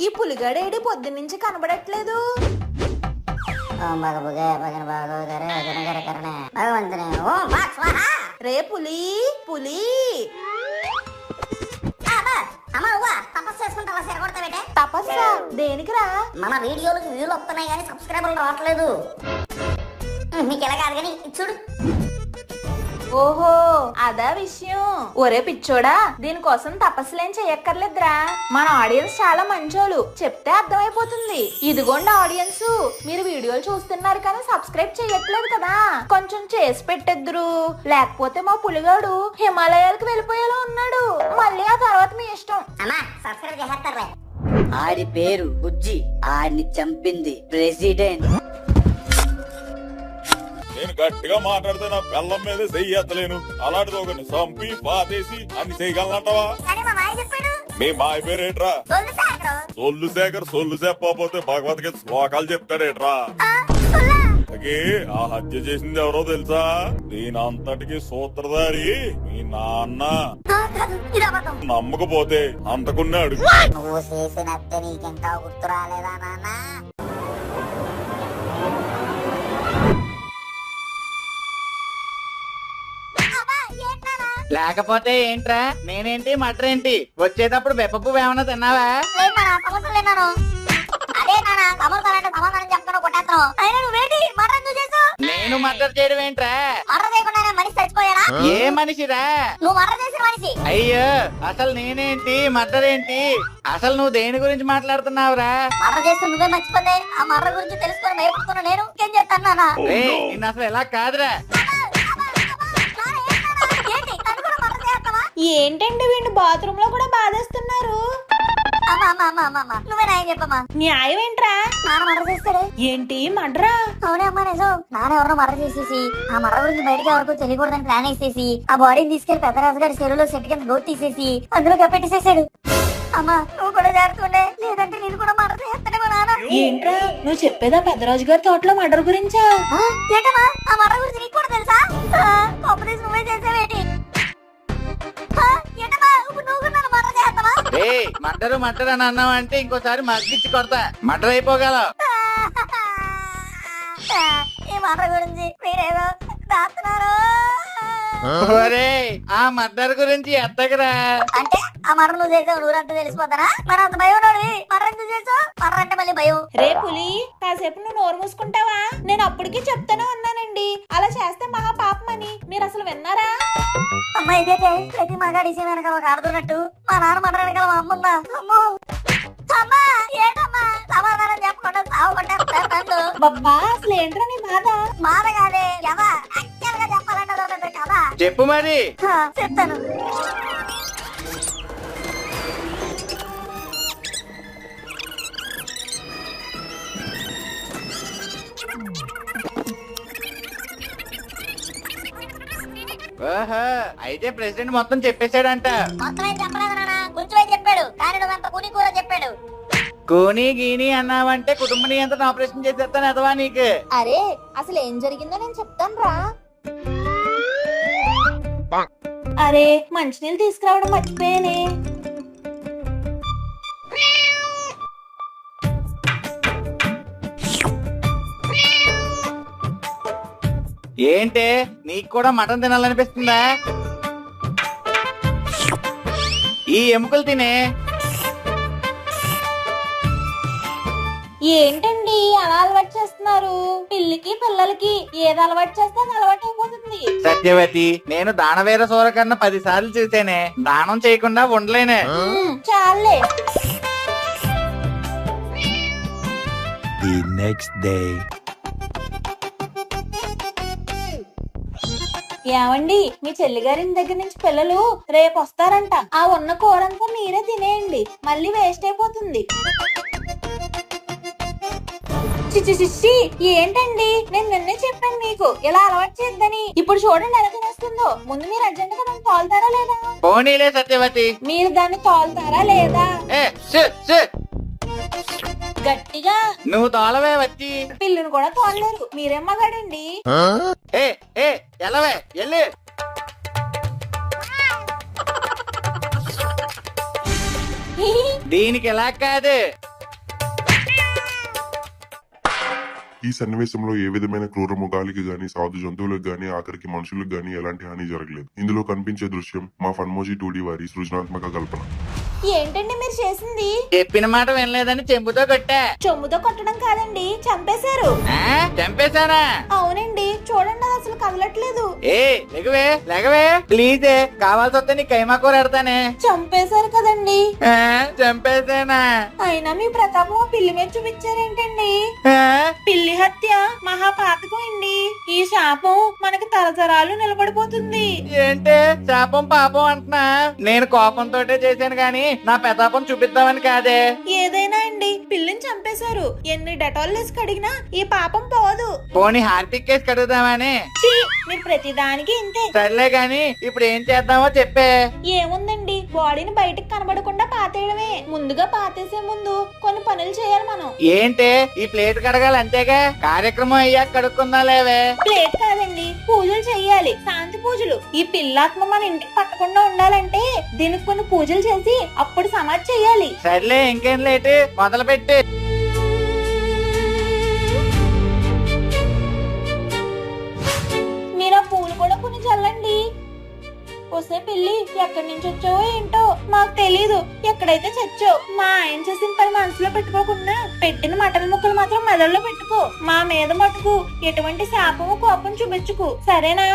ఈ పులిగాడేడి పొద్దున్నుంచి కనబడట్లేదు. రే పులి పులి తపస్సా దేనికిరా? మన వీడియోలకు వ్యూలు వస్తున్నాయి కానీ సబ్స్క్రైబర్లు రావట్లేదు. నీకు ఎలా కాదు కానీ చూడు. ఓహో అదా విషయం. ఒరే పిచ్చోడా, దీనికోసం తపస్సులేం చెయ్యక్కర్లేదురా. మన ఆడియన్స్ చాలా మంచోళ్ళు, చెప్తే అర్థమైపోతుంది. ఇదిగోండి ఆడియన్స్, మీరు వీడియోలు చూస్తున్నారు కానీ సబ్స్క్రైబ్ చెయ్యట్లేదు కదా, కొంచెం చేసి పెట్టెద్దురు. లేకపోతే మా పులిగాడు హిమాలయాలకు వెళ్ళిపోయేలా ఉన్నాడు. మళ్ళీ ఆ తర్వాత మీ ఇష్టం. అమ్మా సబ్స్క్రైబ్ చేసేస్తారులే. ఆడి పేరు బుజ్జి, ఆడిని చంపింది ప్రెసిడెంట్. నేను గట్టిగా మాట్లాడితే నా బెల్లం మీద చెయ్యలేను. అలాంటిది ఒకరిని చంపి పాతేసి అన్ని చేయగలనంటావా? మీ మాయ పేరేట్రా? సొల్లు శేఖర్. సొల్లు చెప్పకపోతే భగవద్గీత శ్లోకాలు చెప్తాడేట్రా? ఆ హత్య చేసింది ఎవరో తెలుసా? దీని అంతటికి సూత్రధారి మీ నాన్న. నమ్మకపోతే అంతకున్నాడు. నువ్వు చేసినట్టే నీకింకా గుర్తు రాలేదా నాన్న? లేకపోతే ఏంట్రా? నేనేంటి మటర్ ఏంటి? వచ్చేటప్పుడు బెప్పపు ఏమన్నా తిన్నావా? నేను మటర్ చేయడం ఏంట్రా? ఏ మనిషిరా? అయ్యో అసలు నేనేంటి మటర్ ఏంటి? అసలు నువ్వు దేని గురించి మాట్లాడుతున్నావురా? నువ్వే మర్చిపోతే ఆ మర్ర గురించి తెలుసుకొని భయపడుతున్నా. నేను ఇంకేం చెప్తాను? నిన్ను అసలు ఎలా కాదురా. ఏంటండి వీడిని బాత్రూమ్ లో కూడా బాధేస్తున్నారు? నువ్వే నాయన చెప్పమ్మా. న్యాయం ఏంట్రా? నాన్న మర్ర చేస్తాడే. ఏంటి మడ్రా? అవునే అమ్మా నిజం. నాన్న ఎవరినో మర్ర చేసేసి ఆ మర్ర గురించి బయటకి ఎవరికో తెలియకూడదని ప్లాన్ వేసేసి ఆ బాడీని తీసుకెళ్లి పెద్దరాజు గారి చెరువులో సెట్ కింద గోట్ తీసేసి అందులో కప్పెట్టేసేసాడు. అమ్మా నువ్వు కూడా జాగ్రత్త, లేదంటే నేను కూడా మర్ర చేస్తానే మా నాన్న. ఏంట్రా నువ్వు చెప్పేదా పెద్దరాజు గారి తోటలో మర్డర్ గురించా? ఏంటమ్మా ఆ మర్ర గురించి నీకు కూడా తెలుసా? కాంపిటీషన్ నువ్వే చేసావేంటి? మటర్ మటర్ అని అన్నావు అంటే ఇంకోసారి మగ్గిచ్చి కొడతా. మటర్ అయిపోగలవు. ఈ మర్ర గురించి మీరేదో దాస్తున్నారు. ఆ మర్డర్ గురించి ఎత్తగరా. అంటే ఆ మర్ర నువ్వు చేసావు నూరంతా తెలిసిపోతారా? మరి అంత భయం మర్ర ఎందుకు చేసావు? మర్ర అంటే మళ్ళీ భయం. రే పులి, కాసేపు నువ్వు నోరు మూసుకుంటావా? నేను అప్పటికి చెప్తానే ఉన్నానండి అలా చేస్తే మహా పాపం అని. మీరు అసలు విన్నారా? అమ్మ ఇదేంటే ప్రతి మగాడి వెనకాల ఒక ఆడుతున్నట్టు మా నాన్న మర్ర వెనకాల మా అమ్మ ఉందా? అమ్మో అమ్మా ఏంటమ్మా సమాధానం చెప్పకుండా సాగుకుంటే బాబా అసలు ఏంట్రా నీ బాధ? బాధ కాదే కదా, యాక్చువల్ గా చెప్పాలంటే కదా. చెప్పు మరి. చెప్తాను. ఓహో అయితే ప్రెసిడెంట్ మొత్తం చెప్పేశాడంట. మొత్తం ఏం చెప్పలేదు నాన్న, కొంచెమే చెప్పాడు. కానీ నువ్వంత కూని కూర చెప్పాడు. కూని గీని అన్నావంటే కుటుంబ నియంత్రణ ఆపరేషన్ చేసేస్తాను ఎదవా నీకు. అరే అసలు ఏం జరిగిందో నేను చెప్తాను రా. అరే మంచినీళ్ళు తీసుకురావడం మర్చిపోయానే. ఏంటే నీకు కూడా మటన్ తినాలనిపిస్తుందా? ఈ ఎముకలు తినే. ఏంటండి అలా అలవాటు చేస్తున్నారు? పిల్లికి పిల్లలకి ఏది అలవాటు చేస్తే అది అలవాటు అయిపోతుంది. సత్యవతి, నేను దానవీర సూరకర్ణ 10 సార్లు చూసేనే, దానం చేయకుండా ఉండలేనే. చాలే. The next day. ఏమండి మీ చెల్లిగారి దగ్గర నుంచి పిల్లలు రేపు వస్తారంట. ఆ ఉన్న కూరంతా మీరే తినేయండి, మళ్ళీ వేస్ట్ అయిపోతుంది. చిచి ఏంటండి, నేను నిన్నే చెప్పాను మీకు ఇలా అలవాటు చేద్దని. ఇప్పుడు చూడండి ఎలా తినేస్తుందో. ముందు మీరు అర్జెంట్ గా దాన్ని తోలుతారా లేదా? పోనీలే సత్యవతి. మీరు దాన్ని తోలుతారా లేదా? గట్టిగా. నువ్వు తోలవే వచ్చి. పిల్లును కూడా తోలలేరు, మీరేం మగాడండి. ఎలవే ఎల్లు. దీనికి ఎలా కాదు, ఈ సన్నివేశంలో ఏ విధమైన క్రూర మృగాలకి గాని సాధు జంతువులకు గాని ఆఖరికి మనుషులకు గాని ఎలాంటి హాని జరగలేదు. ఇందులో కనిపించే దృశ్యం మా ఫన్మోజీ 2D వారి సృజనాత్మక కల్పన. ఏంటండి మీరు చేసింది? చెప్పిన మాట వినలేదని చెంబుతో కొట్టా. చెంబుతో కొట్టడం కాదండి, చంపేశారు. చంపేశానా? అవునండి, చూడండి అది అసలు కదలట్లేదు. ఏ లెగవే లెగవే ప్లీజ్, కావాల్సి వస్తే నీ కైమా కూర ఎడతానే. చంపేశారు కదండి. చంపేశానా? అయినా మీ ప్రతాపం పిల్లి మీద చూపించారేంటండి? పిల్లి హత్య మహాపాతకం అండి. ఈ శాపం మనకి తరతరాలు నిలబడిపోతుంది. ఏంటే శాపం పాపం అంటున్నా? నేను కోపంతో చేశాను గాని నా ప్రతాపం చూపిద్దామని కాదే. ఏదైనా అండి, పిల్లిని చంపేశారు. ఎన్ని డెటాల్ వేసి కడిగినా ఈ పాపం పోదు. పోనీ హార్పిక్ కేసు కడుగుదామని. ఛీ, మీరు ప్రతిదానికి ఇంతే. సర్లే గాని ఇప్పుడు ఏం చేద్దామో చెప్పే. ఏముందండి, బాడీని బయటకు కనబడకుండా పాతేయడమే. ముందుగా పాతేసే ముందు కొన్ని పనులు చేయాలి మనం. ఏంటే ఈ ప్లేట్ కడగాలి అంతేగా, కార్యక్రమం అయ్యాక కడుక్కుందా లేవే. ప్లేట్ కాదండి, పూజలు చెయ్యాలి. శాంతి పూజలు. ఈ పిల్లాత్మ మన ఇంటికి పట్టకుండా ఉండాలంటే దీనికి కొన్ని పూజలు చేసి అప్పుడు సమాధి చెయ్యాలి. సర్లే ఇంకేం లేటు, మొదలు పెట్టి. మీరు ఆ పూలు కూడా కొన్ని చల్లండి. వస్తే పిల్లి, ఎక్కడి నుంచి వచ్చావో ఏంటో మాకు తెలీదు. ఎక్కడైతే చచ్చో మా ఆయన చేసిన పని మనసులో పెట్టుకోకుండా పెట్టిన మటన్ ముక్కలు మాత్రం మెదడులో పెట్టుకో. మా మీద మటుకు ఎటువంటి శాపము కోపం చూపించుకు, సరేనా?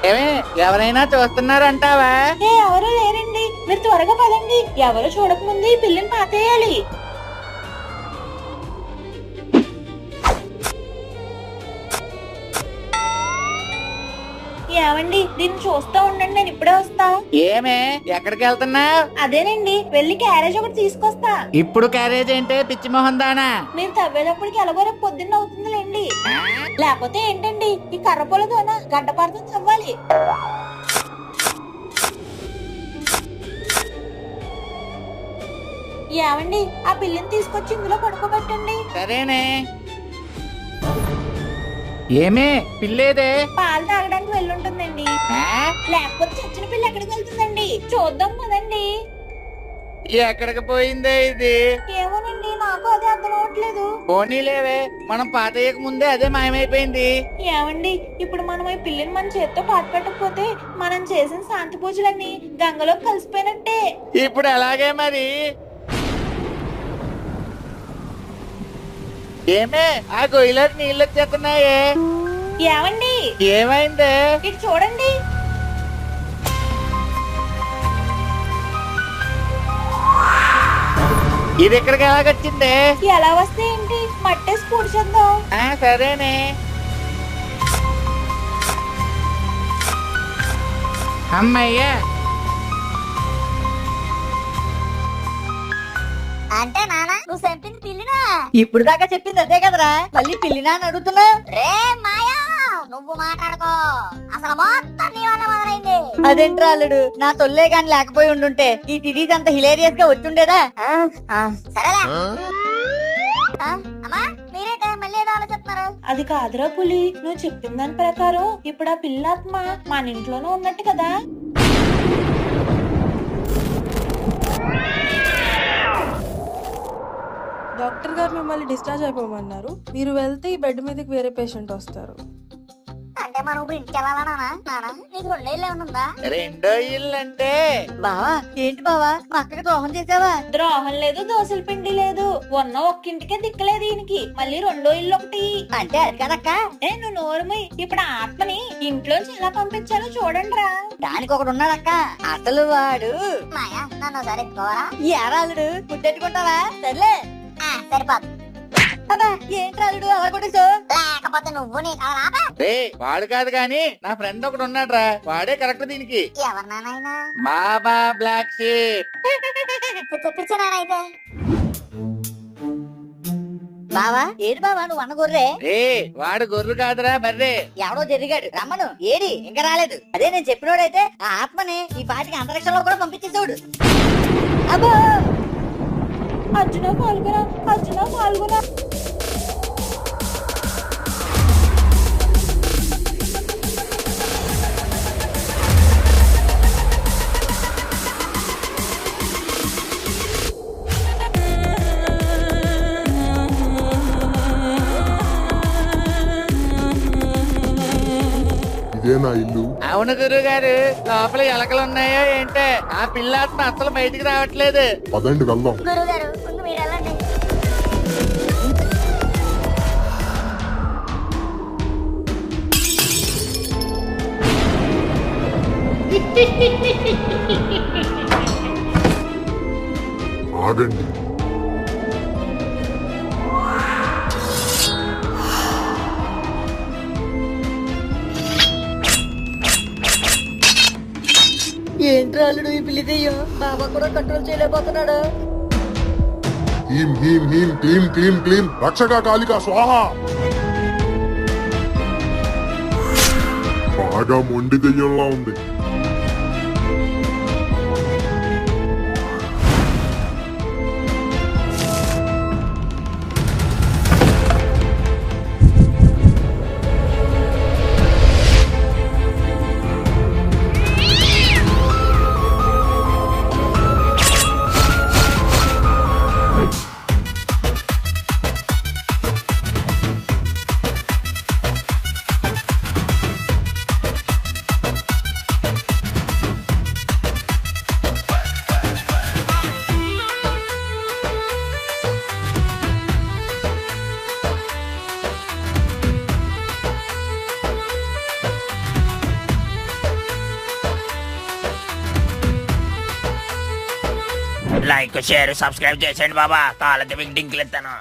ఏమే ఎవరైనా చూస్తున్నారంటావా? ఎవరు లేరండి, మీరు త్వరగా పదండి. ఎవరు చూడకముందు ఈ పిల్లిని పాతేయాలి. ఏమండి, దీన్ని చూస్తా ఉండండి, నేను ఇప్పుడే వస్తా. ఏమే ఎక్కడికి వెళ్తున్నా? అదేనండి, వెళ్ళి క్యారేజ్ ఒకటి తీసుకొస్తా. ఇప్పుడు క్యారేజ్ ఏంటే పిచ్చి మొహం దానా? మీరు తవ్వేటప్పటికి ఎలాగో రేపు పొద్దున్న అవుతుందిలేండి. లేకపోతే ఏంటండి, ఈ కర్రపొలతోన గడ్డపారతో తవ్వాలి. ఏమండి, ఆ పిల్లిని తీసుకొచ్చి ఇందులో పడుకోబెట్టండి. సరేనే. ఏమే పిల్లేదే? పాలు తాగడానికి వెళ్ళుంటుందండి. లేకపోతే చచ్చిన పిల్ల ఎక్కడికి వెళ్తుందండి? చూద్దాం కదండి. ఎక్కడికి పోయిందే ఇది? ఏమోనండి, నాకు అదే అర్థం అవట్లేదు. పోనీలేవే, మనం పాతయ్యక ముందే అదే మాయమైపోయింది. ఏమండి, ఇప్పుడు మనం ఈ పిల్లిని మన చేత్తో పాటు పెట్టకపోతే మనం చేసిన శాంతి పూజలన్నీ గంగలో కలిసిపోయినట్టే. ఇప్పుడు అలాగే మరి. ఏమే ఆ గొయ్యిలోకి నీళ్ళు వచ్చేస్తున్నాయే. ఏమండి, ఏమైందే? ఇటు చూడండి. ఇది ఎక్కడికి ఎలాగొచ్చిందే? ఎలా వస్తే ఏంటి, మట్టేసి పూడ్చేద్దాం. సరేనే. అమ్మయ్యా. అంటే నానా నువ్వు చంపింది పిల్లినా? ఇప్పుడు దాకా చెప్పింది అదే కదరా, మళ్ళీ పిల్లినా అని అడుగుతున్నా? రే మాయా, నువ్వు మాట్లాడుకో. అసలు మొత్తం నీ వల్ల మొదలైంది. అదేంట్రా అల్లుడు, నా తొల్లే గాని లేకపోయి ఉండుంటే ఈ సిరీస్ అంత హిలేరియస్ గా వచ్చుండేదా? సరేలే. అమ్మా, మీరేంటే మళ్ళీ ఏదో ఆలోచిస్తున్నారు? అది కాదురా పులి, నువ్వు చెప్పిన దాని ప్రకారం ఇప్పుడు ఆ పిల్లాత్మ మన ఇంట్లోనే ఉన్నట్టు కదా. డాక్టర్ గారు మిమ్మల్ని డిశ్చార్జ్ అయిపోమన్నారు. మీరు వెళ్తే ఈ బెడ్ మీదకి వేరే పేషెంట్ వస్తారు. అంటే మనం ఇప్పుడు ఇంటికి వెళ్ళాలా నానా? నానా, నీకు 2 ఏళ్ళు ఏమన్నా? రెండో ఇల్లు అంటే బావా ఏంటి బావా, మా అక్కకి ద్రోహం చేసావా? ద్రోహం లేదు, దోశల పిండి లేదు. ఉన్న ఒక్కింటికే దిక్కలేదు ఈయనకి, మళ్ళీ రెండో ఇల్లు ఒకటి. అంటే అది కదక్క. నువ్వు నోరుమై. ఇప్పుడు ఆ ఆత్మని ఇంట్లోంచి ఎలా పంపించాలో చూడండి రా. దానికి ఒకడు ఉన్నాడక్క, అసలు వాడు. మాయా, నన్ను ఒకసారి ఎత్తుకోవాలా? ఏరాలుడు ముద్దెట్టుకుంటావా? సర్లే సరిపోదు. ఏంట్రా అల్లుడు అలా కొట్టేసో? లేకపోతే నువ్వు నీ కళ వాడు కాదు గాని నా ఫ్రెండ్ ఒకడు ఉన్నాడ్రా, వాడే కరెక్ట్ దీనికి. ఎవరినానైనా బాబా బ్లాక్ షీప్. తెప్పించానైతే. బావా ఏడు బావా నువ్వు అన్న గొర్రె? వాడు గొర్రెలు కాదురా బర్రే. ఎవడో జరిగాడు రమ్మను. ఏడి ఇంకా రాలేదు. అదే నేను చెప్పినోడైతే ఆ ఆత్మని ఈ పాటికి అంతరిక్షంలో కూడా పంపించేసాడు. అబ్బో అర్జున పాల్గొన, అర్జున పాల్గొన. నా ఇల్లు. అవును గురువు గారు, లోపల ఎలకలు ఉన్నాయో ఏంటే, ఆ పిల్లాత్మ అసలు బయటికి రావట్లేదు. పదండి వెళ్దాం. గురువు గారు ముందు మీరు వెళ్ళండి. ఆగండి. ఏంట్రా అల్లుడు ఈ పిల్లి దెయ్యం? బాబా కూడా కంట్రోల్ చేయలేకపోతున్నాడు. హీం హీం హీం క్లీం క్లీం క్లీం రక్షక కాళిక స్వాహ. బాగా మొండి దెయ్యంలా ఉంది. లైక్ షేర్ సబ్స్క్రైబ్ చేసేయండి బాబా, కాళ్ళతో మీకు డింకులు ఇస్తాను.